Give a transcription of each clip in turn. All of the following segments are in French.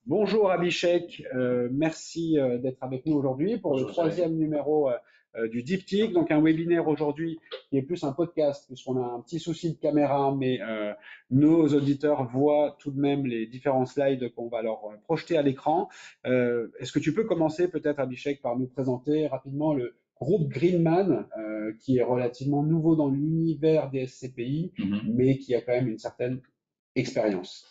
Bonjour Abhishek, merci d'être avec nous aujourd'hui pour le Bonjour Jérémy. troisième numéro du Diptyque, donc un webinaire aujourd'hui qui est plus un podcast puisqu'on a un petit souci de caméra, mais nos auditeurs voient tout de même les différents slides qu'on va leur projeter à l'écran. Est-ce que tu peux commencer peut-être Abhishek par nous présenter rapidement le groupe Greenman, qui est relativement nouveau dans l'univers des SCPI, Mhm. mais qui a quand même une certaine expérience.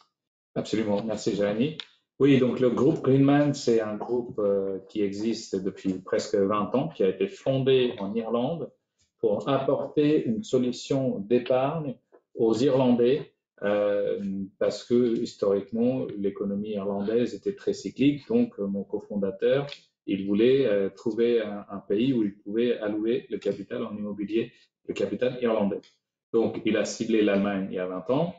Absolument, merci Jérémy. Oui, donc le groupe Greenman, c'est un groupe qui existe depuis presque 20 ans, qui a été fondé en Irlande pour apporter une solution d'épargne aux Irlandais, parce que historiquement, l'économie irlandaise était très cyclique. Donc, mon cofondateur, il voulait trouver un pays où il pouvait allouer le capital en immobilier, le capital irlandais. Donc, il a ciblé l'Allemagne il y a 20 ans.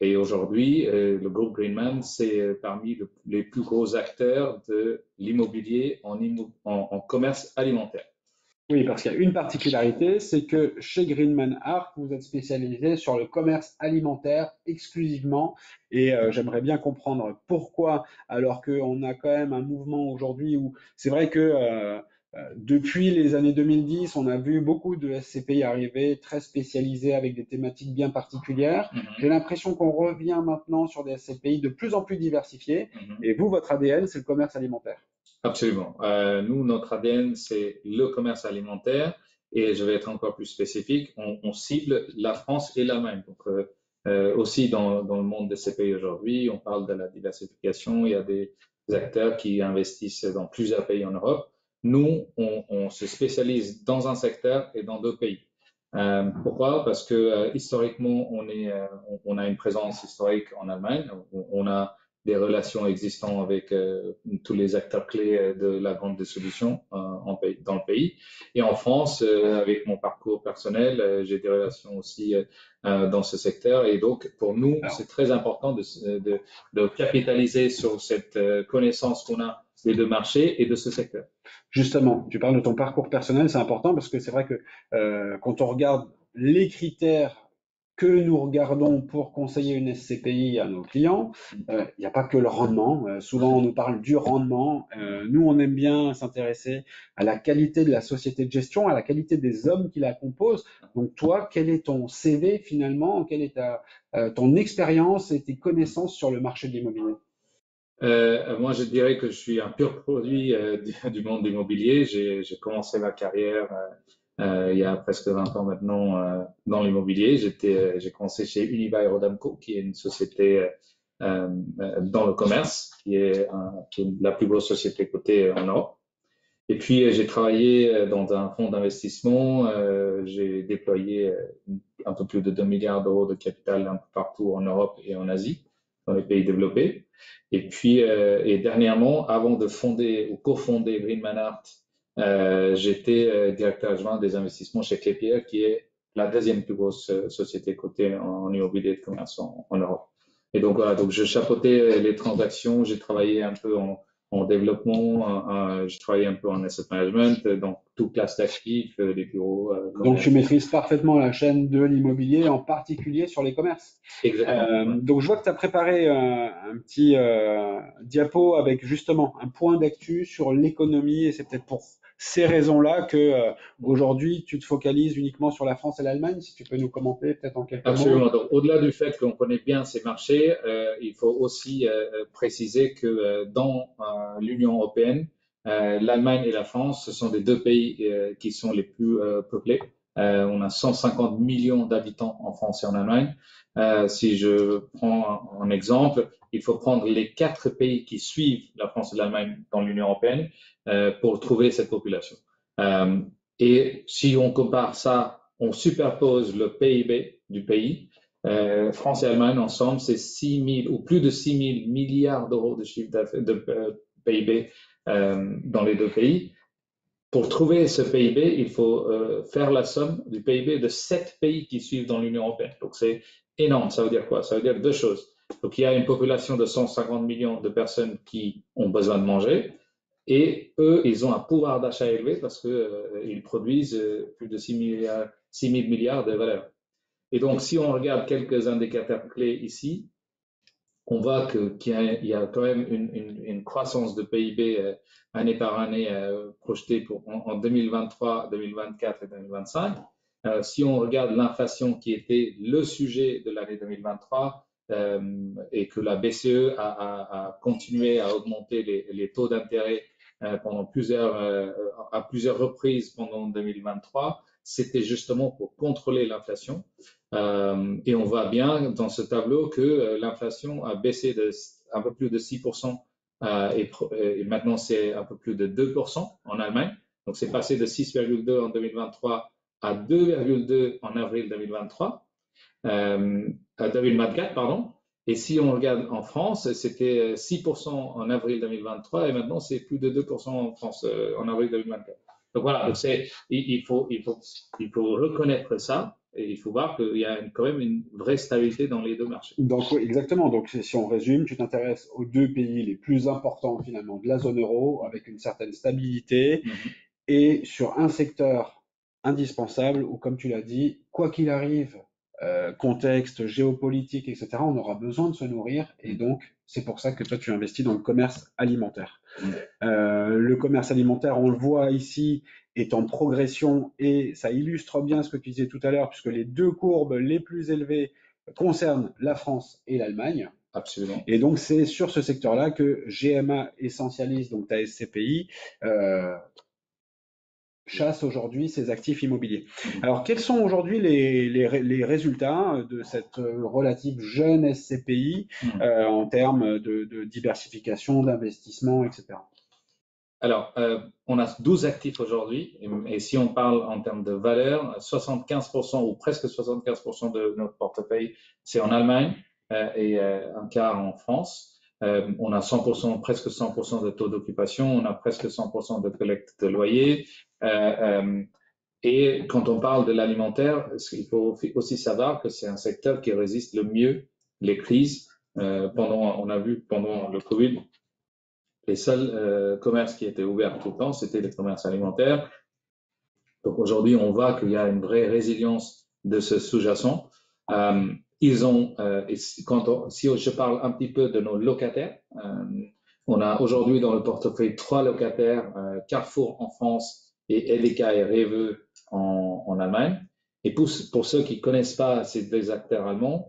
Et aujourd'hui, le groupe Greenman, c'est parmi les plus gros acteurs de l'immobilier en commerce alimentaire. Oui, parce qu'il y a une particularité, c'est que chez Greenman Art, vous êtes spécialisé sur le commerce alimentaire exclusivement. Et j'aimerais bien comprendre pourquoi, alors qu'on a quand même un mouvement aujourd'hui où c'est vrai que depuis les années 2010, on a vu beaucoup de SCPI arriver très spécialisés avec des thématiques bien particulières. J'ai Mhm, l'impression qu'on revient maintenant sur des SCPI de plus en plus diversifiés. mhm. Et vous, votre ADN, c'est le commerce alimentaire. Absolument. Nous, notre ADN, c'est le commerce alimentaire et je vais être encore plus spécifique, on cible la France et l'Allemagne. Donc, aussi dans le monde des CPI aujourd'hui, on parle de la diversification. Il y a des acteurs qui investissent dans plusieurs pays en Europe. Nous, on se spécialise dans un secteur et dans d'autres pays. Pourquoi? Parce que historiquement, on a une présence historique en Allemagne. On a des relations existantes avec tous les acteurs clés de la grande distribution dans le pays. Et en France, avec mon parcours personnel, j'ai des relations aussi dans ce secteur. Et donc, pour nous, Alors, c'est très important de capitaliser sur cette connaissance qu'on a des deux marchés et de ce secteur. justement, tu parles de ton parcours personnel, c'est important parce que c'est vrai que quand on regarde les critères que nous regardons pour conseiller une SCPI à nos clients, il n'y a pas que le rendement. Souvent, on nous parle du rendement. Nous, on aime bien s'intéresser à la qualité de la société de gestion, à la qualité des hommes qui la composent. Donc, toi, quel est ton CV finalement? Quelle est ton expérience et tes connaissances sur le marché de l'immobilier? Moi, je dirais que je suis un pur produit du monde immobilier. J'ai commencé ma carrière il y a presque 20 ans maintenant dans l'immobilier. J'ai commencé chez Unibail-Rodamco, qui est une société dans le commerce, qui est la plus grosse société cotée en Europe. Et puis, j'ai travaillé dans un fonds d'investissement. J'ai déployé un peu plus de 2 milliards d'euros de capital un peu partout en Europe et en Asie, dans les pays développés. Et puis, et dernièrement, avant de fonder ou cofonder Greenman Art, j'étais directeur adjoint des investissements chez Klépierre, qui est la deuxième plus grosse société cotée en immobilier de commerce en Europe. Et donc voilà, donc je chapeautais les transactions, j'ai travaillé un peu en développement, j'ai travaillé un peu en asset management, donc toute classe d'actifs, les bureaux, Donc, tu commerce. maîtrises parfaitement la chaîne de l'immobilier, en particulier sur les commerces. Exactement. Ouais. Donc, je vois que tu as préparé un petit diapo avec justement un point d'actu sur l'économie, et c'est peut-être pour ces raisons-là que aujourd'hui tu te focalises uniquement sur la France et l'Allemagne. Si tu peux nous commenter peut-être en quelques mots. Absolument. Donc, au-delà du fait qu'on connaît bien ces marchés, il faut aussi préciser que dans l'Union européenne, l'Allemagne et la France, ce sont les deux pays qui sont les plus peuplés. On a 150 millions d'habitants en France et en Allemagne. Si je prends un exemple, il faut prendre les quatre pays qui suivent la France et l'Allemagne dans l'Union européenne pour trouver cette population. Euh, et si on compare ça, on superpose le PIB du pays. France et Allemagne ensemble, c'est 6 000 ou plus de 6 000 milliards d'euros de chiffre d'affaires de PIB dans les deux pays. Pour trouver ce PIB, il faut faire la somme du PIB de 7 pays qui suivent dans l'Union européenne. Donc c'est énorme. Ça veut dire quoi? Ça veut dire deux choses. Donc il y a une population de 150 millions de personnes qui ont besoin de manger. Et eux, ils ont un pouvoir d'achat élevé parce qu'ils produisent plus de 6 000 milliards de valeur. Et donc, si on regarde quelques indicateurs clés ici, on voit qu'il y a quand même une croissance de PIB année par année projetée en 2023, 2024 et 2025. Si on regarde l'inflation qui était le sujet de l'année 2023 et que la BCE a continué à augmenter les taux d'intérêt à plusieurs reprises pendant 2023, c'était justement pour contrôler l'inflation. Et on voit bien dans ce tableau que l'inflation a baissé de un peu plus de 6% et maintenant c'est un peu plus de 2% en Allemagne. Donc c'est passé de 6,2 en 2023 à 2,2 en avril 2023, à 2024, pardon. Et si on regarde en France, c'était 6% en avril 2023 et maintenant c'est plus de 2% en France en avril 2024. Donc voilà, donc il faut reconnaître ça et il faut voir qu'il y a quand même une vraie stabilité dans les deux marchés. Donc, oui, exactement. Donc, si on résume, tu t'intéresses aux deux pays les plus importants finalement de la zone euro, avec une certaine stabilité, et sur un secteur indispensable où, comme tu l'as dit, quoi qu'il arrive, contexte géopolitique, etc., on aura besoin de se nourrir. Et donc, c'est pour ça que toi, tu investis dans le commerce alimentaire. Le commerce alimentaire, on le voit ici, est en progression et ça illustre bien ce que tu disais tout à l'heure, puisque les deux courbes les plus élevées concernent la France et l'Allemagne. Absolument. Et donc, c'est sur ce secteur-là que GMA Essentialis, donc ta SCPI, chasse aujourd'hui ses actifs immobiliers. Alors, quels sont aujourd'hui les résultats de cette relative jeune SCPI en termes de diversification, d'investissement, etc.? Alors, on a 12 actifs aujourd'hui, et si on parle en termes de valeur, 75% ou presque 75% de notre portefeuille, c'est en Allemagne et un quart en France. On a 100%, presque 100% de taux d'occupation, on a presque 100% de collecte de loyer. Et quand on parle de l'alimentaire, il faut aussi savoir que c'est un secteur qui résiste le mieux les crises. On a vu pendant le Covid, les seuls commerces qui étaient ouverts tout le temps, c'était les commerces alimentaires. Donc aujourd'hui, on voit qu'il y a une vraie résilience de ce sous-jacent. Si je parle un petit peu de nos locataires, on a aujourd'hui dans le portefeuille 3 locataires, Carrefour en France et Edeka et Rewe en Allemagne. Et pour ceux qui ne connaissent pas ces deux acteurs allemands,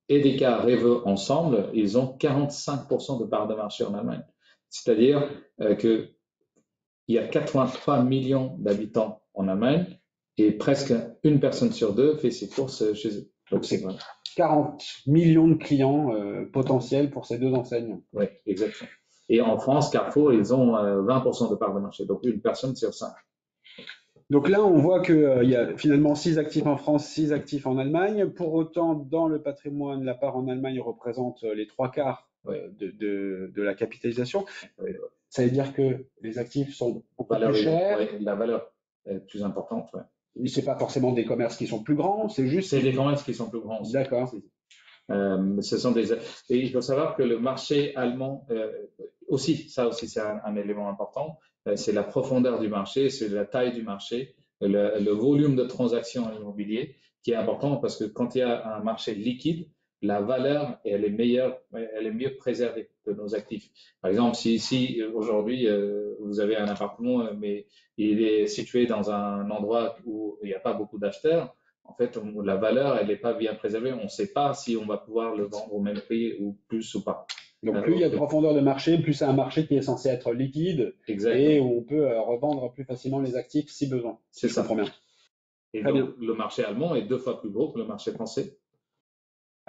Edeka et Rewe ensemble, ils ont 45% de part de marché en Allemagne. C'est-à-dire qu'il y a 83 millions d'habitants en Allemagne et presque une personne sur deux fait ses courses chez eux. Donc c'est 40 millions de clients potentiels pour ces deux enseignes. Oui, exactement. Et en France, Carrefour, ils ont 20% de part de marché, donc une personne sur 5. Donc là, on voit qu'il y a finalement 6 actifs en France, 6 actifs en Allemagne. Pour autant, dans le patrimoine, la part en Allemagne représente les 3/4 de la capitalisation. Ça veut dire que les actifs sont beaucoup plus chers. Oui, la valeur est plus importante. Ouais. Ce n'est pas forcément des commerces qui sont plus grands, c'est juste. C'est des commerces qui sont plus grands aussi. D'accord. Et il faut savoir que le marché allemand, ça aussi c'est un élément important, c'est la profondeur du marché, c'est la taille du marché, le volume de transactions immobilières qui est important parce que quand il y a un marché liquide, la valeur elle est mieux préservée de nos actifs. Par exemple, si ici aujourd'hui vous avez un appartement mais il est situé dans un endroit où il n'y a pas beaucoup d'acheteurs, en fait, la valeur, elle n'est pas bien préservée. On ne sait pas si on va pouvoir le vendre au même prix ou plus ou pas. Donc, plus il y a de profondeur de marché, plus c'est un marché qui est censé être liquide. Exactement. Et où on peut revendre plus facilement les actifs si besoin. C'est ça. Je comprends bien. Et donc, bien. Le marché allemand est 2 fois plus gros que le marché français.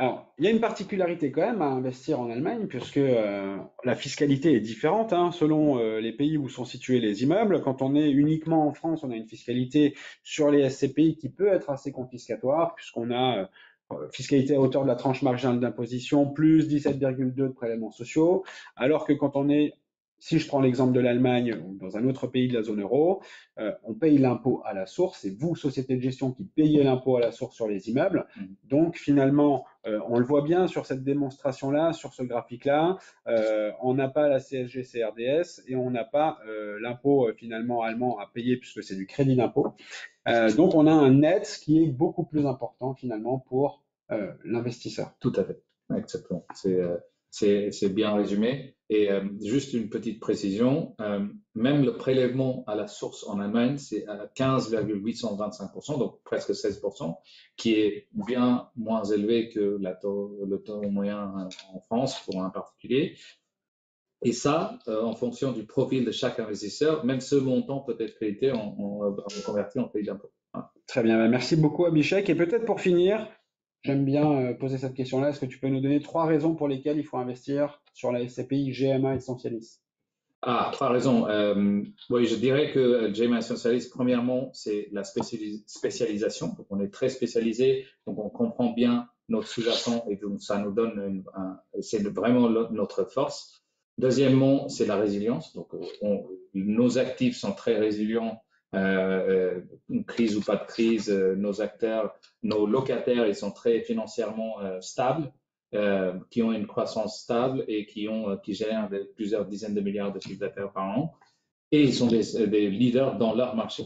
Alors, il y a une particularité quand même à investir en Allemagne, puisque la fiscalité est différente selon les pays où sont situés les immeubles. Quand on est uniquement en France, on a une fiscalité sur les SCPI qui peut être assez confiscatoire, puisqu'on a fiscalité à hauteur de la tranche marginale d'imposition, plus 17,2 de prélèvements sociaux, alors que quand on est, si je prends l'exemple de l'Allemagne ou dans un autre pays de la zone euro, on paye l'impôt à la source, c'est vous, société de gestion, qui payez l'impôt à la source sur les immeubles. Donc finalement, on le voit bien sur cette démonstration-là, sur ce graphique-là, on n'a pas la CSG-CRDS et on n'a pas l'impôt finalement allemand à payer puisque c'est du crédit d'impôt. Donc on a un net qui est beaucoup plus important finalement pour l'investisseur. Tout à fait. Exactement. C'est bien résumé. Et juste une petite précision, même le prélèvement à la source en Allemagne, c'est à 15,825%, donc presque 16%, qui est bien moins élevé que le taux moyen en France pour un particulier. Et ça, en fonction du profil de chaque investisseur, même ce montant peut être crédité en converti en crédit d'impôt. Voilà. Très bien, ben, merci beaucoup Abhishek. Et peut-être pour finir, j'aime bien poser cette question-là. Est-ce que tu peux nous donner 3 raisons pour lesquelles il faut investir sur la SCPI GMA Essentialis? Ah, trois raisons. Oui, je dirais que GMA Essentialis, premièrement, c'est la spécialisation. Donc, on est très spécialisé, donc on comprend bien notre sous-jacent et donc ça nous donne c'est vraiment notre force. Deuxièmement, c'est la résilience. Donc, nos actifs sont très résilients, une crise ou pas de crise. Nos acteurs, nos locataires, ils sont très financièrement stables. Qui ont une croissance stable et qui génèrent plusieurs dizaines de milliards de chiffre d'affaires par an. Et ils sont des leaders dans leur marché.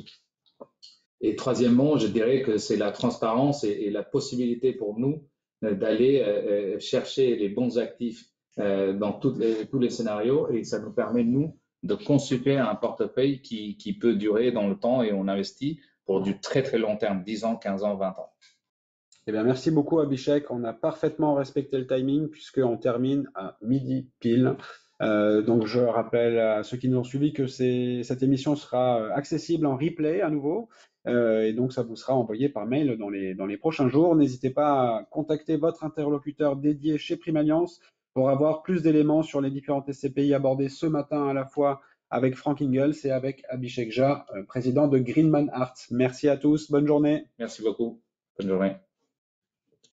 Et troisièmement, je dirais que c'est la transparence et la possibilité pour nous d'aller chercher les bons actifs dans tous les scénarios. Et ça nous permet, nous, de construire un portefeuille qui peut durer dans le temps et on investit pour du très très long terme, 10 ans, 15 ans, 20 ans. Eh bien, merci beaucoup Abhishek. On a parfaitement respecté le timing puisqu'on termine à midi pile. Donc, je rappelle à ceux qui nous ont suivis que cette émission sera accessible en replay à nouveau. Et donc, ça vous sera envoyé par mail dans les prochains jours. N'hésitez pas à contacter votre interlocuteur dédié chez Primaliance pour avoir plus d'éléments sur les différentes SCPI abordées ce matin à la fois avec Frank Ingels et avec Abhishek Jha, président de Greenman Art. Merci à tous. Bonne journée. Merci beaucoup. Bonne journée.